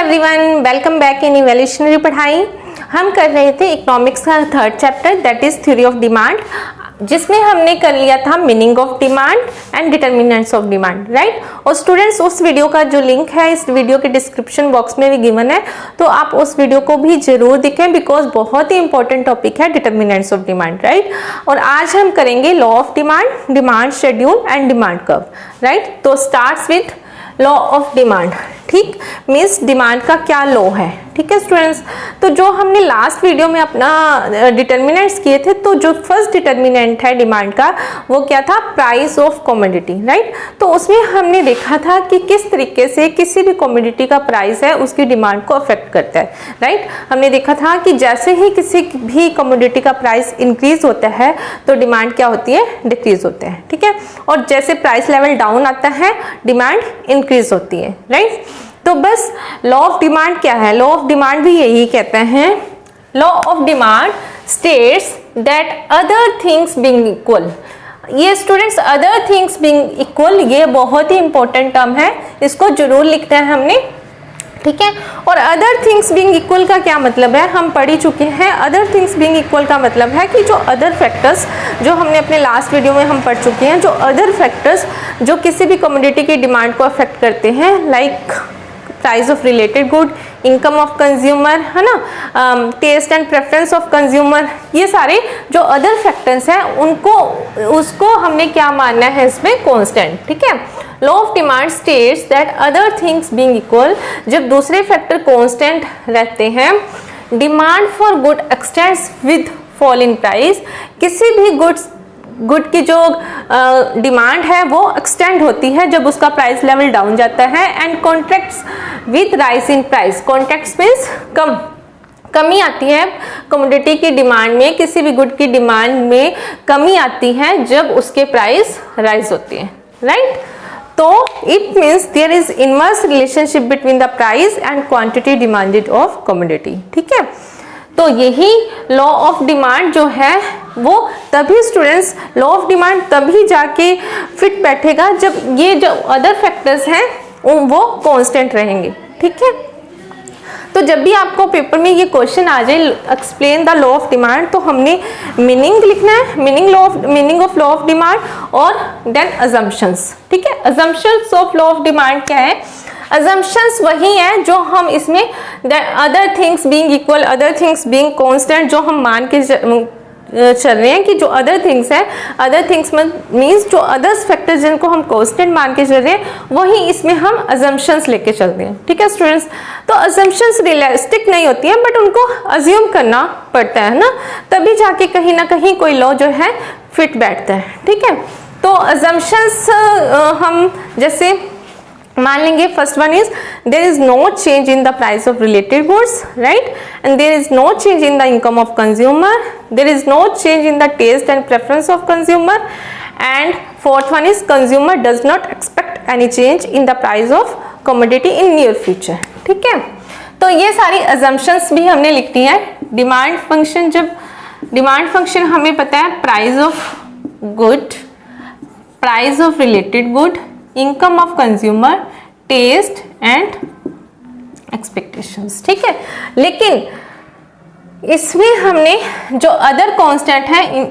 Everyone, welcome back in evolutionary पढ़ाई। हम कर रहे थे इकोनॉमिक्स का third chapter that is theory of demand, जिसमें हमने कर लिया था meaning of demand and determinants of demand, right. और स्टूडेंट्स, उस वीडियो का जो लिंक है इस वीडियो के डिस्क्रिप्शन बॉक्स में भी गिवन है, तो आप उस वीडियो को भी जरूर देखें बिकॉज बहुत ही इंपॉर्टेंट टॉपिक है डिटर्मिनेंट्स ऑफ डिमांड, राइट। और आज हम करेंगे law of demand, demand schedule and demand curve, right. तो starts with law of demand, ठीक, मीन्स डिमांड का क्या लॉ है, ठीक है स्टूडेंट्स। तो जो हमने लास्ट वीडियो में अपना डिटर्मिनेंट्स किए थे, तो जो फर्स्ट डिटर्मिनेंट है डिमांड का वो क्या था, प्राइस ऑफ कमोडिटी, राइट। तो उसमें हमने देखा था कि किस तरीके से किसी भी कमोडिटी का प्राइस है उसकी डिमांड को अफेक्ट करता है, राइट। हमने देखा था कि जैसे ही किसी भी कमोडिटी का प्राइस इंक्रीज होता है तो डिमांड क्या होती है, डिक्रीज होता है, ठीक है। और जैसे प्राइस लेवल डाउन आता है डिमांड इंक्रीज होती है, राइट। तो बस लॉ ऑफ डिमांड क्या है, लॉ ऑफ डिमांड भी यही कहते हैं, law of demand states that other things being equal. ये students other things being equal ये बहुत ही इंपॉर्टेंट टर्म है, इसको जरूर लिखना है हमने, ठीक है। और अदर थिंग्स बीइंग इक्वल का क्या मतलब है, हम पढ़ ही चुके हैं। अदर थिंग्स बीइंग इक्वल का मतलब है कि जो अदर फैक्टर्स जो हमने अपने लास्ट वीडियो में हम पढ़ चुके हैं, जो अदर फैक्टर्स जो किसी भी कमोडिटी की डिमांड को अफेक्ट करते हैं, like price of related good, income of consumer, है ना, taste and preference of consumer, ये सारे जो अदर फैक्टर्स हैं उनको उसको हमने क्या मानना है इसमें, कांस्टेंट, ठीक है। Law of demand states that other things being equal, जब दूसरे फैक्टर कांस्टेंट रहते हैं, demand for good x tends with fall in price, किसी भी गुड की जो डिमांड है वो एक्सटेंड होती है जब उसका प्राइस लेवल डाउन जाता है, and contracts with rise in price, contracts means कमी आती है कमोडिटी की डिमांड में, किसी भी गुड की डिमांड में कमी आती है जब उसके प्राइस राइज होती है, राइट। तो it means there is inverse relationship between the price and quantity demanded of commodity, ठीक है। तो यही लॉ ऑफ डिमांड जो है वो तभी स्टूडेंट्स, लॉ ऑफ डिमांड तभी जाके फिट बैठेगा जब ये जो अदर फैक्टर्स हैं वो कांस्टेंट रहेंगे, ठीक है। तो जब भी आपको पेपर में ये क्वेश्चन आ जाए explain the law of demand, तो हमने मीनिंग लिखना है, meaning of law of demand और देन अजम्पशंस, ठीक है। Assumptions of law of demand क्या है, अजम्पशंस वही है जो हम इसमें other things being equal, other things being constant जो हम मान के चल रहे हैं कि जो अदर थिंग्स है, अदर थिंग्स मीन्स जो अदर्स फैक्टर्स जिनको हम कांस्टेंट मान के चल रहे हैं वही इसमें हम अजम्पशंस लेके चल रहे हैं, ठीक है स्टूडेंट्स। तो अजम्पशंस रियलिस्टिक नहीं होती हैं बट उनको अज्यूम करना पड़ता है ना, तभी जाके कहीं ना कहीं कोई लॉ जो है फिट बैठता है, ठीक है। तो अजम्पशंस हम जैसे मान लेंगे, first one is there is no change in the price of related goods, right, and there is no change in the income of consumer, there is no change in the taste and preference of consumer, and fourth one is consumer does not expect any change in the price of commodity in near future, ठीक है। तो ये सारी assumptions भी हमने लिख दी है। डिमांड फंक्शन, जब डिमांड फंक्शन हमें पता है price of good, price of related good, income of consumer, taste and expectations, ठीक है। लेकिन इसमें हमने जो अदर कांस्टेंट है,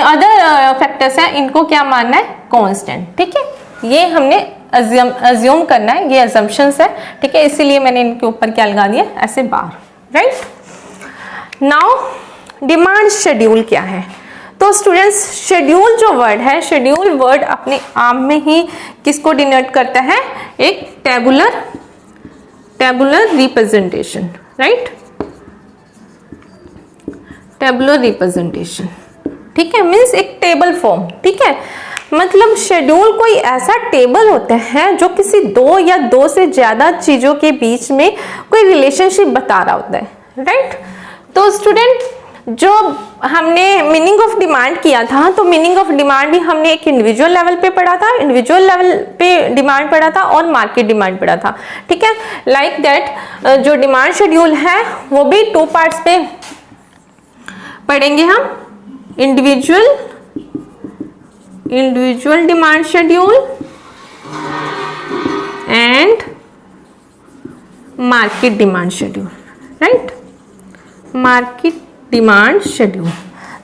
अदर फैक्टर्स हैं, इनको क्या मानना है, कांस्टेंट, ठीक है। ये हमने अज्यूम करना है, ये अजम्पशंस है, ठीक है, इसीलिए मैंने इनके ऊपर क्या लगा दिया, ऐसे बार, राइट। नाउ डिमांड शेड्यूल क्या है, तो स्टूडेंट्स शेड्यूल जो वर्ड है, शेड्यूल वर्ड अपने आप में ही किसको डिनोट करता है, एक tabular representation, right, tabular representation, ठीक है, मीन्स एक टेबल फॉर्म, ठीक है। मतलब शेड्यूल कोई ऐसा टेबल होता है जो किसी दो या दो से ज्यादा चीजों के बीच में कोई रिलेशनशिप बता रहा होता है, राइट। तो स्टूडेंट जो हमने मीनिंग ऑफ डिमांड किया था, तो मीनिंग ऑफ डिमांड भी हमने एक इंडिविजुअल लेवल पे पढ़ा था, इंडिविजुअल लेवल पे डिमांड पढ़ा था और मार्केट डिमांड पढ़ा था, ठीक है। लाइक दैट जो डिमांड शेड्यूल है वो भी टू पार्ट्स पे पढ़ेंगे हम, individual demand schedule and market demand schedule, right, market demand schedule.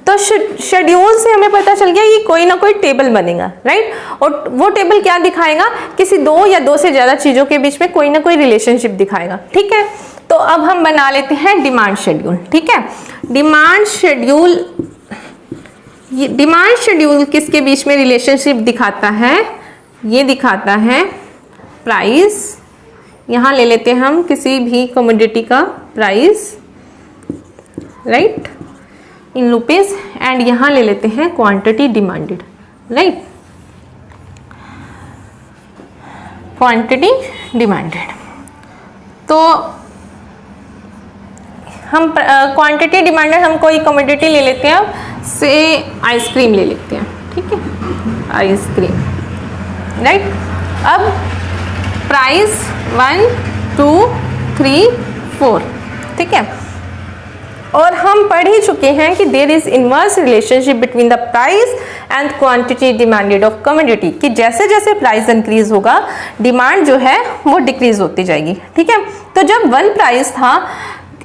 तो शेड्यूल से हमें पता चल गया ये कोई ना कोई टेबल बनेगा, राइट, और वो टेबल क्या दिखाएगा, किसी दो या दो से ज्यादा चीजों के बीच में कोई ना कोई रिलेशनशिप दिखाएगा, ठीक है। तो अब हम बना लेते हैं डिमांड शेड्यूल, ठीक है। डिमांड शेड्यूल किसके बीच में रिलेशनशिप दिखाता है, ये दिखाता है प्राइस, यहां ले लेते हैं हम किसी भी कमोडिटी का price, right, in rupees, and यहां ले लेते हैं quantity demanded, right, quantity demanded. तो हम क्वांटिटी डिमांडेड, हम कोई कमोडिटी ले लेते हैं, अब से आइसक्रीम ले लेते हैं, ठीक है, आइसक्रीम, राइट। अब प्राइस 1 2 3 4, ठीक है। और हम पढ़ ही चुके हैं कि there is inverse relationship between the price and quantity demanded of commodity, कि जैसे जैसे प्राइस इंक्रीज होगा डिमांड जो है वो डिक्रीज होती जाएगी, ठीक है। तो जब 1 प्राइस था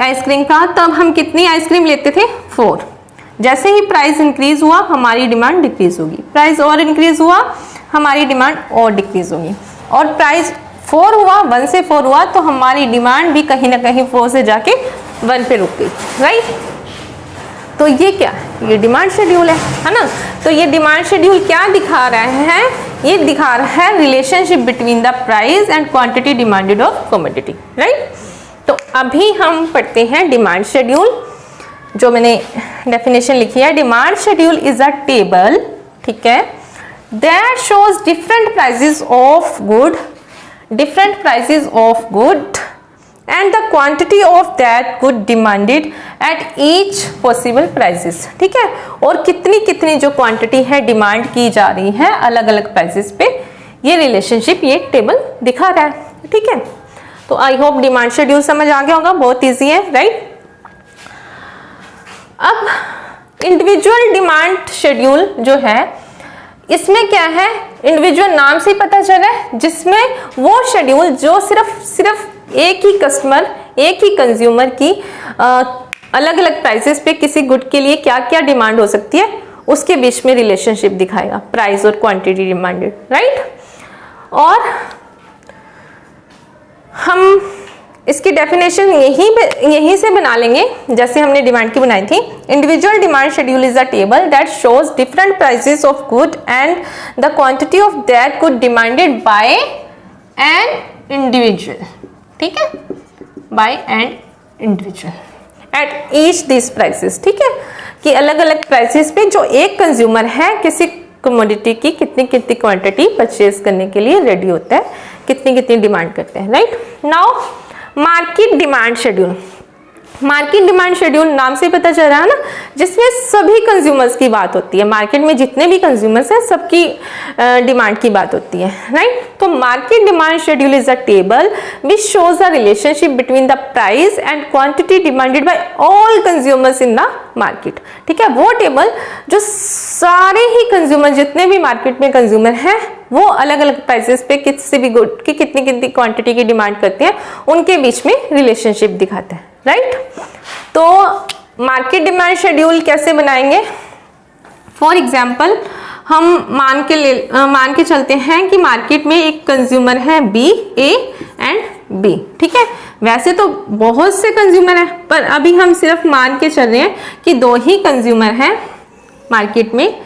आइसक्रीम का, तब हम कितनी आइसक्रीम लेते थे, 4। जैसे ही प्राइस इंक्रीज हुआ हमारी डिमांड डिक्रीज होगी, प्राइस और इंक्रीज हुआ हमारी डिमांड और डिक्रीज होगी, और प्राइस 4 हुआ, 1 से 4 हुआ, तो हमारी डिमांड भी कहीं ना कहीं 4 से जाके 1 पे रुक गई, राइट। तो ये क्या है, ये डिमांड शेड्यूल है ना। तो ये डिमांड शेड्यूल क्या दिखा रहा है, ये दिखा रहा है relationship between the price and quantity demanded of commodity, right. तो अभी हम पढ़ते हैं डिमांड शेड्यूल, जो मैंने डेफिनेशन लिखी है। Demand schedule is a table, ठीक है, that shows different prices of good and the quantity of that good demanded at each possible prices, ठीक है। और कितनी कितनी जो क्वांटिटी है डिमांड की जा रही है अलग अलग प्राइसेस पे, ये रिलेशनशिप ये टेबल दिखा रहा है, ठीक है। तो आई होप डिमांड शेड्यूल समझ आ गया होगा, बहुत इजी है, राइट। अब इंडिविजुअल डिमांड शेड्यूल जो है, इसमें क्या है, इंडिविजुअल नाम से ही पता चला है, जिसमें वो शेड्यूल जो सिर्फ एक ही कस्टमर, एक ही कंज्यूमर की अलग अलग प्राइसेस पे किसी गुड के लिए क्या क्या डिमांड हो सकती है, उसके बीच में रिलेशनशिप दिखाएगा, प्राइस और क्वांटिटी डिमांडेड, राइट। और हम इसकी डेफिनेशन यहीं से बना लेंगे जैसे हमने डिमांड की बनाई थी। Individual demand schedule is a table that shows different prices of good and the quantity of that good demanded by an individual, ठीक है, by an individual at each this prices, ठीक है, कि अलग अलग प्राइसेस पे जो एक कंज्यूमर है किसी कमोडिटी की कितनी कितनी क्वांटिटी परचेज करने के लिए रेडी होता है, कितनी कितनी डिमांड करते हैं, right. Now market demand schedule, market demand schedule नाम से पता चल रहा है ना, जिसमें सभी कंज्यूमर्स की बात होती है, मार्केट में जितने भी कंज्यूमर्स हैं सबकी डिमांड की बात होती है, राइट। तो market demand schedule is a table which shows the relationship between the price and quantity demanded bye all consumers in the market, ठीक है। वो टेबल जो सारे ही कंज्यूमर, जितने भी मार्केट में कंज्यूमर हैं, वो अलग अलग प्राइसेस पे किसी भी गुड की कितनी कितनी क्वांटिटी की डिमांड करते हैं, उनके बीच में रिलेशनशिप दिखाता है, राइट। तो मार्केट डिमांड शेड्यूल कैसे बनाएंगे, फॉर एग्जाम्पल हम मान के चलते हैं कि मार्केट में एक कंज्यूमर है बी, ए एंड बी, ठीक है। वैसे तो बहुत से कंज्यूमर हैं, पर अभी हम सिर्फ मान के चल रहे हैं कि 2 ही कंज्यूमर हैं मार्केट में,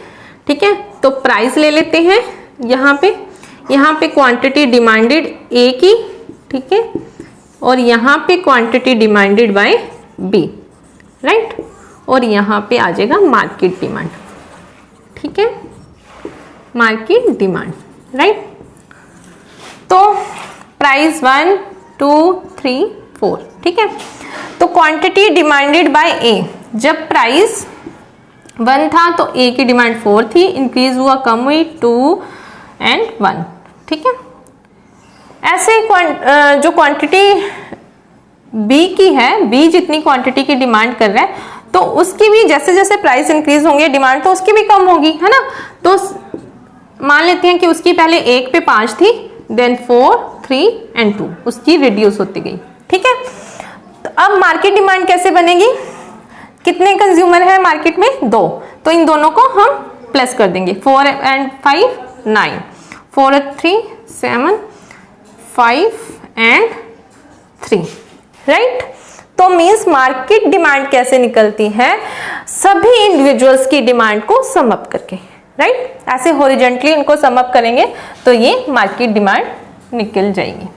ठीक है। तो प्राइस ले लेते हैं, यहाँ पे क्वांटिटी डिमांडेड ए की, ठीक है, और यहाँ पे quantity demanded by B, right, और यहाँ पे आ जाएगा मार्केट डिमांड, ठीक है, मार्केट डिमांड, राइट। तो प्राइस 1 2 3 4, ठीक है। तो क्वांटिटी डिमांडेड बाय ए, जब प्राइस 1 था तो ए की डिमांड 4 थी, इंक्रीज हुआ, कम हुई, 2 एंड 1, ठीक है। ऐसे जो क्वांटिटी बी की है, बी जितनी क्वांटिटी की डिमांड कर रहा है, तो उसकी भी जैसे जैसे प्राइस इंक्रीज होंगे डिमांड तो उसकी भी कम होगी, है ना। तो मान लेते हैं कि उसकी पहले 1 पे 5 थी, देन 4 3 एंड 2, उसकी रिड्यूस होती गई, ठीक है। तो अब मार्केट डिमांड कैसे बनेगी, कितने कंज्यूमर है मार्केट में, 2, तो इन दोनों को हम प्लस कर देंगे, 4 and 5 9, 4 and 3 7, 5 and 3, राइट। तो मीन्स मार्केट डिमांड कैसे निकलती है, सभी इंडिविजुअल्स की डिमांड को सम अप करके, राइट, ऐसे हॉरिजॉन्टली उनको सम अप करेंगे तो ये मार्केट डिमांड निकल जाएगी,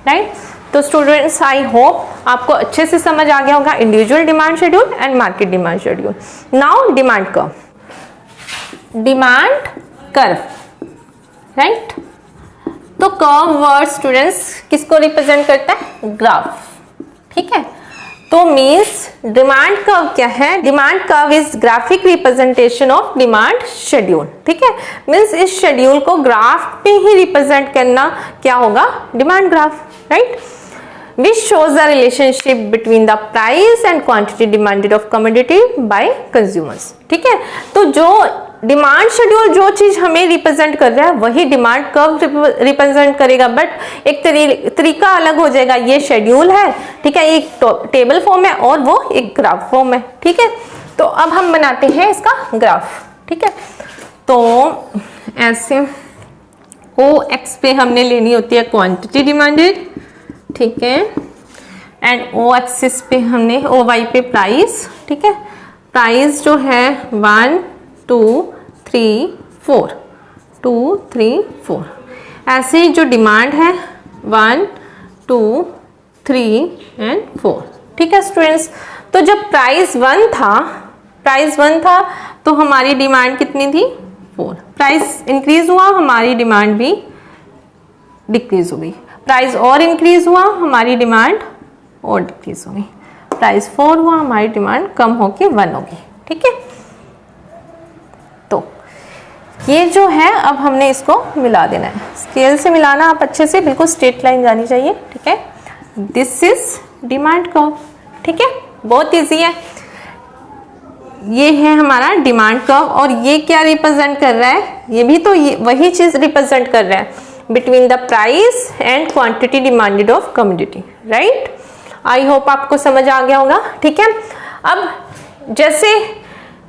राइट। तो स्टूडेंट्स आई होप आपको अच्छे से समझ आ गया होगा individual demand schedule and market demand schedule. Now demand curve, demand curve, right. तो कर्व वर्ड स्टूडेंट्स किसको रिप्रेजेंट करता है, ग्राफ, ठीक है। तो मीन्स डिमांड कर्व क्या है, demand curve is graphic representation of demand schedule, ठीक है। मीन्स इस शेड्यूल को ग्राफ पे ही रिप्रेजेंट करना क्या होगा, demand graph, right, which shows the relationship between the price and quantity demanded of commodity by consumers, ठीक है। तो जो डिमांड शेड्यूल जो चीज हमें रिप्रेजेंट कर रहा है वही डिमांड कर्व रिप्रेजेंट करेगा, बट एक तरीका अलग हो जाएगा। ये शेड्यूल है, ठीक है, एक टेबल फॉर्म है और वो एक ग्राफ फॉर्म है, ठीक है। तो अब हम बनाते हैं इसका ग्राफ, ठीक है। तो ऐसे OX पे हमने लेनी होती है क्वांटिटी डिमांडेड, ठीक है, एंड O एक्सिस पे हमने OY पे प्राइस, ठीक है, प्राइस जो है 1 2 3 4, 2 3 4, ऐसे ही जो डिमांड है 1 2 3 एंड 4, ठीक है स्टूडेंट्स। तो जब प्राइस 1 था तो हमारी डिमांड कितनी थी, 4, प्राइस इंक्रीज हुआ हमारी डिमांड भी डिक्रीज हो गई, प्राइस और इंक्रीज हुआ हमारी डिमांड और डिक्रीज हो गई, प्राइस 4 हुआ हमारी डिमांड कम होके 1 होगी, ठीक है। तो ये जो है अब हमने इसको मिला देना है, स्केल से मिलाना आप अच्छे से, बिल्कुल स्ट्रेट लाइन जानी चाहिए, ठीक है। दिस इज डिमांड कर्व, ठीक है, बहुत इजी है। ये है हमारा डिमांड कर्व और ये क्या रिप्रेजेंट कर रहा है, ये भी तो ये वही चीज रिप्रेजेंट कर रहा है, between the price and quantity demanded of commodity, right. I hope आपको समझ आ गया होगा, ठीक है। अब जैसे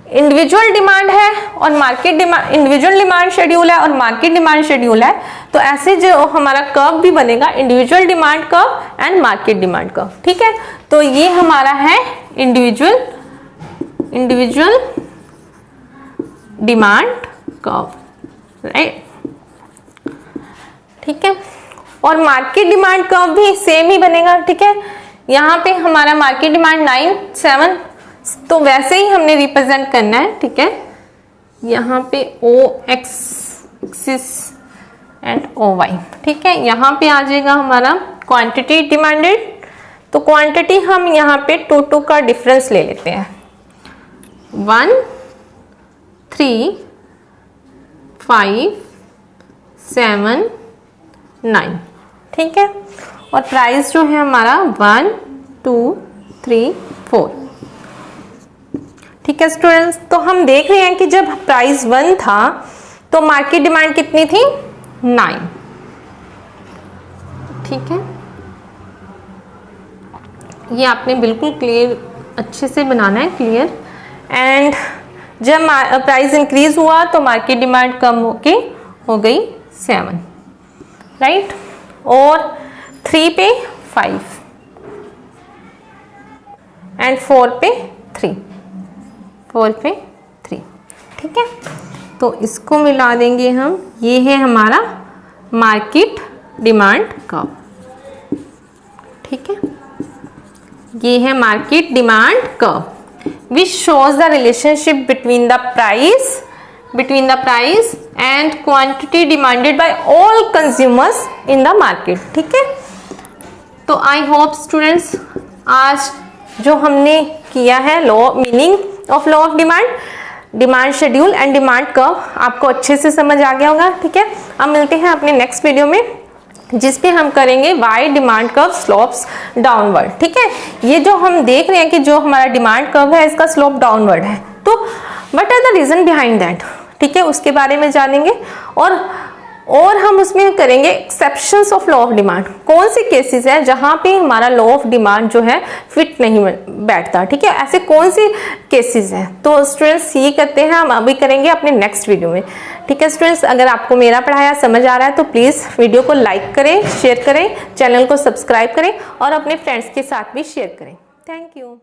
इंडिविजुअल डिमांड है और market demand, individual demand schedule है और मार्केट डिमांड शेड्यूल है, तो ऐसे जो हमारा कर्व भी बनेगा, individual demand curve and market demand curve, ठीक है। तो ये हमारा है इंडिविजुअल डिमांड कर्व, राइट, ठीक है। और मार्केट डिमांड कर्व भी सेम ही बनेगा, ठीक है। यहाँ पे हमारा मार्केट डिमांड 9 7, तो वैसे ही हमने रिप्रेजेंट करना है, ठीक है। यहाँ पे OX एक्सिस एंड OY, ठीक है। यहाँ पे आ जाएगा हमारा क्वांटिटी डिमांडेड, तो क्वांटिटी हम यहाँ पे 2 का डिफरेंस ले लेते हैं, 1 3 5 7 9, ठीक है। और प्राइस जो है हमारा 1 2 3 4, ठीक है स्टूडेंट्स। तो हम देख रहे हैं कि जब प्राइस 1 था तो मार्केट डिमांड कितनी थी, 9, ठीक है। ये आपने बिल्कुल क्लियर अच्छे से बनाना है, क्लियर। एंड जब प्राइस इंक्रीज हुआ तो मार्केट डिमांड कम होके हो गई 7, राइट। और 3 पे 5 एंड 4 पे 3, 4 पे 3, ठीक है। तो इसको मिला देंगे हम, ये है हमारा मार्केट डिमांड कर्व, ठीक है। ये है market demand curve which shows the relationship between the price and quantity demanded by all consumers in the market, ठीक है। तो आई होप स्टूडेंट्स आज जो हमने किया है meaning of law of demand schedule and demand curve आपको अच्छे से समझ आ गया होगा, ठीक है। अब मिलते हैं अपने नेक्स्ट वीडियो में जिस पे हम करेंगे why demand curve slopes downward, ठीक है। ये जो हम देख रहे हैं कि जो हमारा डिमांड कर्व है इसका स्लोप डाउनवर्ड है, तो what are the reason behind that, ठीक है, उसके बारे में जानेंगे। और और हम उसमें करेंगे exceptions of law of demand. कौन से केसेस हैं जहां पे हमारा लॉ ऑफ डिमांड जो है फिट नहीं बैठता, ठीक है, ऐसे कौन से केसेस हैं। तो स्टूडेंट्स ये करते हैं, हम अभी करेंगे अपने नेक्स्ट वीडियो में, ठीक है स्टूडेंट्स। अगर आपको मेरा पढ़ाया समझ आ रहा है तो प्लीज़ वीडियो को लाइक करें, शेयर करें, चैनल को सब्सक्राइब करें और अपने फ्रेंड्स के साथ भी शेयर करें। Thank you.